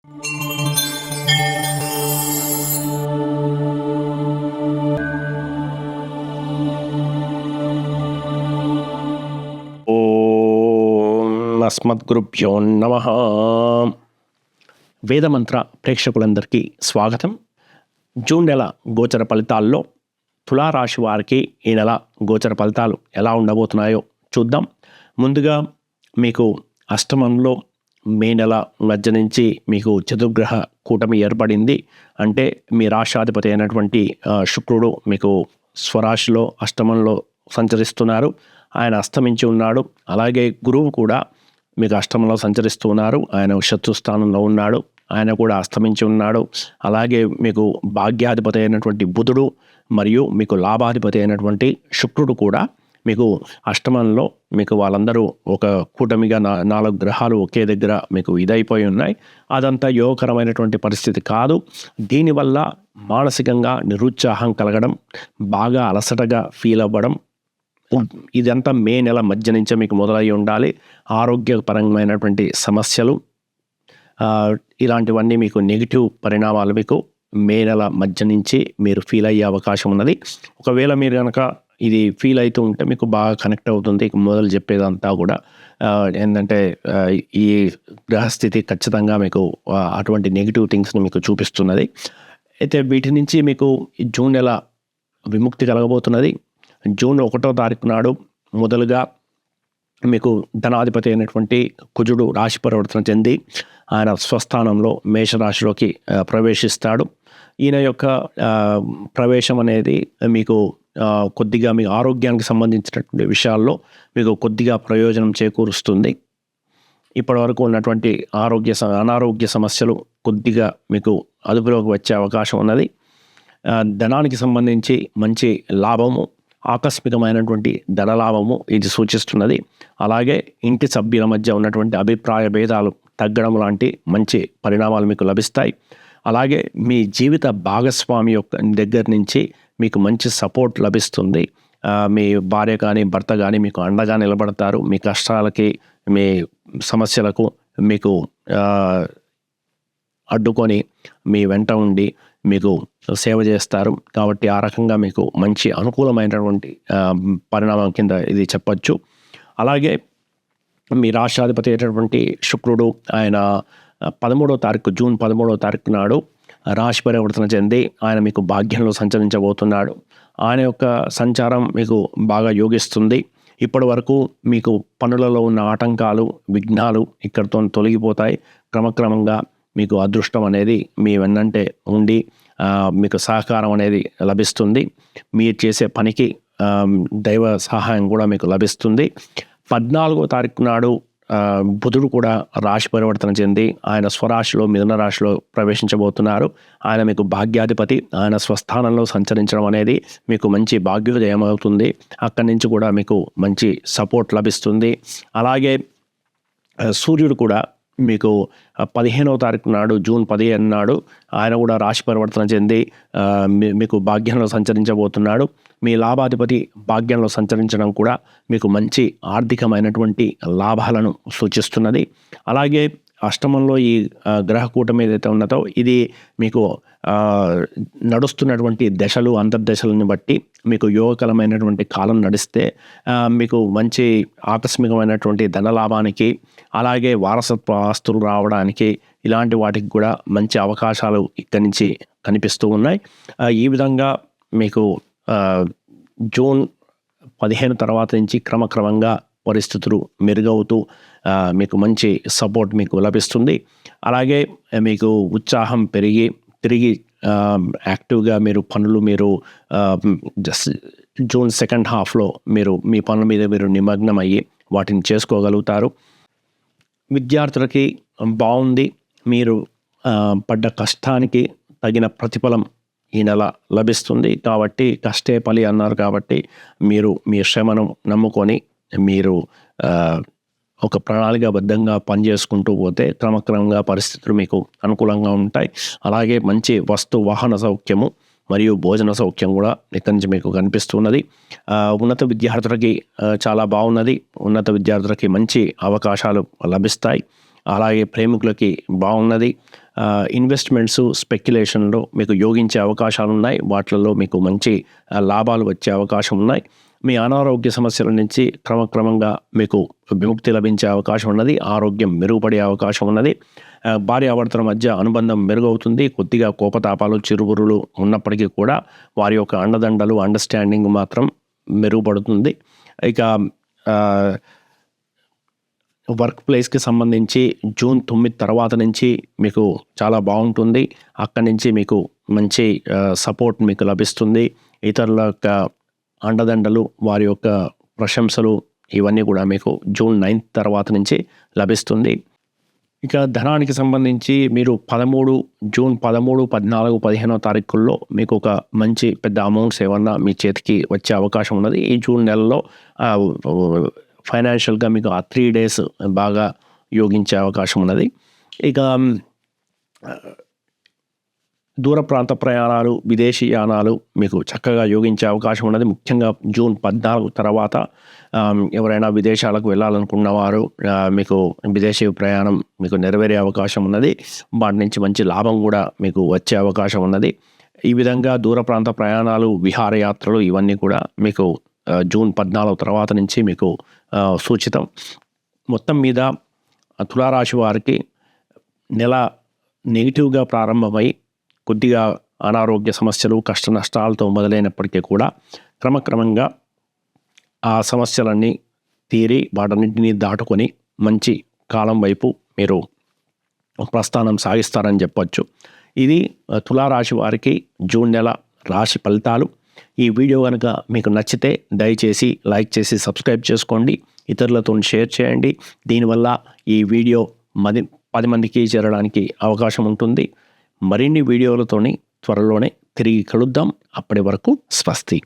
ఓం అస్మద్గురుభ్యో నమః. వేదమంత్ర ప్రేక్షకులందరికీ స్వాగతం. జూన్ నెల గోచర ఫలితాల్లో తులారాశి వారికి ఈ నెల గోచర ఫలితాలు ఎలా ఉండబోతున్నాయో చూద్దాం. ముందుగా మీకు అష్టమంలో మే నెల మధ్య నుంచి మీకు చతుర్గ్రహ కూటమి ఏర్పడింది. అంటే మీ రాష్ట్రాధిపతి అయినటువంటి శుక్రుడు మీకు స్వరాశిలో అష్టమంలో సంచరిస్తున్నారు. ఆయన అస్తమించి ఉన్నాడు. అలాగే గురువు కూడా మీకు అష్టమంలో సంచరిస్తూ ఉన్నారు. ఆయన శత్రుస్థానంలో ఉన్నాడు. ఆయన కూడా అస్తమించి ఉన్నాడు. అలాగే మీకు భాగ్యాధిపతి అయినటువంటి బుధుడు మరియు మీకు లాభాధిపతి అయినటువంటి శుక్రుడు కూడా మీకు అష్టమంలో మీకు వాళ్ళందరూ ఒక కూటమిగా 4 గ్రహాలు ఒకే దగ్గర మీకు ఇదైపోయి ఉన్నాయి. అదంతా యోగకరమైనటువంటి పరిస్థితి కాదు. దీనివల్ల మానసికంగా నిరుత్సాహం కలగడం, బాగా అలసటగా ఫీల్ అవ్వడం, ఇదంతా మే నెల మధ్య నుంచే మీకు మొదలై ఉండాలి. ఆరోగ్యపరమైనటువంటి సమస్యలు ఇలాంటివన్నీ మీకు నెగిటివ్ పరిణామాలు మీకు మే నెల మధ్య నుంచి మీరు ఫీల్ అయ్యే అవకాశం ఉన్నది. ఒకవేళ మీరు కనుక ఇది ఫీల్ అవుతూ ఉంటే మీకు బాగా కనెక్ట్ అవుతుంది. మొదలు చెప్పేదంతా కూడా ఏంటంటే ఈ గ్రహస్థితి ఖచ్చితంగా మీకు అటువంటి నెగిటివ్ థింగ్స్ని మీకు చూపిస్తున్నది. అయితే వీటి నుంచి మీకు జూన్ నెల విముక్తి కలగబోతున్నది. జూన్ 1వ తారీఖు నాడు మొదలుగా మీకు ధనాధిపతి అయినటువంటి కుజుడు రాశి పరివర్తన చెంది ఆయన స్వస్థానంలో మేషరాశిలోకి ప్రవేశిస్తాడు. ఈయన యొక్క ప్రవేశం అనేది మీకు కొద్దిగా మీ ఆరోగ్యానికి సంబంధించినటువంటి విషయాల్లో మీకు కొద్దిగా ప్రయోజనం చేకూరుస్తుంది. ఇప్పటి వరకు ఉన్నటువంటి అనారోగ్య సమస్యలు కొద్దిగా మీకు అదుపులోకి వచ్చే అవకాశం ఉన్నది. ధనానికి సంబంధించి మంచి లాభము, ఆకస్మికమైనటువంటి ధనలాభము ఇది సూచిస్తున్నది. అలాగే ఇంటి సభ్యుల మధ్య ఉన్నటువంటి అభిప్రాయ భేదాలు తగ్గడం లాంటి మంచి పరిణామాలు మీకు లభిస్తాయి. అలాగే మీ జీవిత భాగస్వామి యొక్క దగ్గర నుంచి మీకు మంచి సపోర్ట్ లభిస్తుంది. మీ భార్య కానీ భర్త కానీ మీకు అండగా నిలబడతారు. మీ కష్టాలకి మీ సమస్యలకు మీకు అడ్డుకొని మీ వెంట ఉండి మీకు సేవ చేస్తారు. కాబట్టి ఆ రకంగా మీకు మంచి అనుకూలమైనటువంటి పరిణామం కింద ఇది చెప్పచ్చు. అలాగే మీ రాష్ట్రాధిపతి అయినటువంటి శుక్రుడు ఆయన 13వ తారీఖు జూన్ 13వ తారీఖు నాడు రాశి పరివర్తన చెంది ఆయన మీకు భాగ్యంలో సంచరించబోతున్నాడు. ఆయన యొక్క సంచారం మీకు బాగా యోగిస్తుంది. ఇప్పటి వరకు మీకు పనులలో ఉన్న ఆటంకాలు, విఘ్నాలు ఇక్కడితో తొలగిపోతాయి. క్రమక్రమంగా మీకు అదృష్టం అనేది మీ వెన్నంటే ఉండి మీకు సహకారం అనేది లభిస్తుంది. మీరు చేసే పనికి దైవ సహాయం కూడా మీకు లభిస్తుంది. 14వ తారీఖు నాడు బుధుడు కూడా రాశి పరివర్తన చెంది ఆయన స్వరాశిలో మిథున రాశిలో ప్రవేశించబోతున్నారు. ఆయన మీకు భాగ్యాధిపతి. ఆయన స్వస్థానంలో సంచరించడం అనేది మీకు మంచి భాగ్యోదయం అవుతుంది. అక్కడి నుంచి కూడా మీకు మంచి సపోర్ట్ లభిస్తుంది. అలాగే సూర్యుడు కూడా మీకు 15వ తారీఖు నాడు జూన్ 15 నాడు ఆయన కూడా రాశి పరివర్తన చెంది మీకు భాగ్యంలో సంచరించబోతున్నాడు. మీ లాభాధిపతి భాగ్యంలో సంచరించడం కూడా మీకు మంచి ఆర్థికమైనటువంటి లాభాలను సూచిస్తున్నది. అలాగే అష్టమంలో ఈ గ్రహ కూటమి ఏదైతే ఉన్నదో ఇది మీకు నడుస్తున్నటువంటి దశలు అంతర్దశలను బట్టి మీకు యోగకరమైనటువంటి కాలం నడిస్తే మీకు మంచి ఆకస్మికమైనటువంటి ధనలాభానికి, అలాగే వారసత్వ ఆస్తులు రావడానికి, ఇలాంటి వాటికి కూడా మంచి అవకాశాలు ఇక్కడి నుంచి కనిపిస్తూ ఉన్నాయి. ఈ విధంగా మీకు జూన్ 15 తర్వాత నుంచి క్రమక్రమంగా పరిస్థితులు మెరుగవుతూ మీకు మంచి సపోర్ట్ మీకు లభిస్తుంది. అలాగే మీకు ఉత్సాహం పెరిగి తిరిగి యాక్టివ్గా మీరు జూన్ సెకండ్ హాఫ్లో మీరు మీ పనుల మీద మీరు నిమగ్నం అయ్యి వాటిని చేసుకోగలుగుతారు. విద్యార్థులకి బాగుంది. మీరు పడ్డ కష్టానికి తగిన ప్రతిఫలం ఈ నెల లభిస్తుంది. కాబట్టి కష్టే ఫలి అన్నారు. కాబట్టి మీరు మీ శ్రమను నమ్ముకొని మీరు ఒక ప్రణాళికాబద్ధంగా పనిచేసుకుంటూ పోతే క్రమక్రమంగా పరిస్థితులు మీకు అనుకూలంగా ఉంటాయి. అలాగే మంచి వస్తు వాహన సౌఖ్యము మరియు భోజన సౌఖ్యం కూడా ఇక్కడి నుంచి మీకు కనిపిస్తున్నది. ఉన్నత విద్యార్థులకి చాలా బాగున్నది. ఉన్నత విద్యార్థులకి మంచి అవకాశాలు లభిస్తాయి. అలాగే ప్రేమికులకి బాగున్నది. ఇన్వెస్ట్మెంట్స్, స్పెక్యులేషన్లో మీకు యోగించే అవకాశాలు ఉన్నాయి. వాటిల్లో మీకు మంచి లాభాలు వచ్చే అవకాశం ఉన్నాయి. మీ అనారోగ్య సమస్యల నుంచి క్రమక్రమంగా మీకు విముక్తి లభించే అవకాశం ఉన్నది. ఆరోగ్యం మెరుగుపడే అవకాశం ఉన్నది. భార్యాభర్తల మధ్య అనుబంధం మెరుగవుతుంది. కొద్దిగా కోపతాపాలు, చిరుబురులు ఉన్నప్పటికీ కూడా వారి యొక్క అండదండలు, అండర్స్టాండింగ్ మాత్రం మెరుగుపడుతుంది. ఇక వర్క్ ప్లేస్కి సంబంధించి జూన్ 9 తర్వాత నుంచి మీకు చాలా బాగుంటుంది. అక్కడి నుంచి మీకు మంచి సపోర్ట్ మీకు లభిస్తుంది. ఇతరుల యొక్క అండదండలు, వారి యొక్క ప్రశంసలు ఇవన్నీ కూడా మీకు జూన్ 9 తర్వాత నుంచి లభిస్తుంది. ఇక ధనానికి సంబంధించి మీరు జూన్ 13, 14, 15వ తారీఖుల్లో మీకు ఒక మంచి పెద్ద అమౌంట్స్ ఏమన్నా మీ చేతికి వచ్చే అవకాశం ఉన్నది. ఈ జూన్ నెలలో ఫైనాన్షియల్గా మీకు ఆ 3 days బాగా యోగించే అవకాశం ఉన్నది. ఇక దూర ప్రాంత ప్రయాణాలు, విదేశీ యానాలు మీకు చక్కగా యోగించే అవకాశం ఉన్నది. ముఖ్యంగా జూన్ 14 తర్వాత ఎవరైనా విదేశాలకు వెళ్ళాలనుకున్నవారు మీకు విదేశీ ప్రయాణం మీకు నెరవేరే అవకాశం ఉన్నది. వాటి నుంచి మంచి లాభం కూడా మీకు వచ్చే అవకాశం ఉన్నది. ఈ విధంగా దూర ప్రాంత ప్రయాణాలు, విహారయాత్రలు ఇవన్నీ కూడా మీకు జూన్ 14 తర్వాత నుంచి మీకు సూచితం. మొత్తం మీద తులారాశి వారికి నెల నెగిటివ్గా ప్రారంభమై కొద్దిగా అనారోగ్య సమస్యలు, కష్ట నష్టాలతో మొదలైనప్పటికీ కూడా క్రమక్రమంగా ఆ సమస్యలన్నీ తీరి వాటన్నింటినీ దాటుకొని మంచి కాలం వైపు మీరు ప్రస్థానం సాగిస్తారని చెప్పొచ్చు. ఇది తులారాశి వారికి జూన్ నెల రాశి ఫలితాలు. ఈ వీడియో కనుక మీకు నచ్చితే దయచేసి లైక్ చేసి సబ్స్క్రైబ్ చేసుకోండి. ఇతరులతో షేర్ చేయండి. దీనివల్ల ఈ వీడియో 10 మందికి చేరడానికి అవకాశం ఉంటుంది. మరిన్ని వీడియోలతోని త్వరలోనే తిరిగి కలుద్దాం. అప్పటి వరకు స్వస్తి.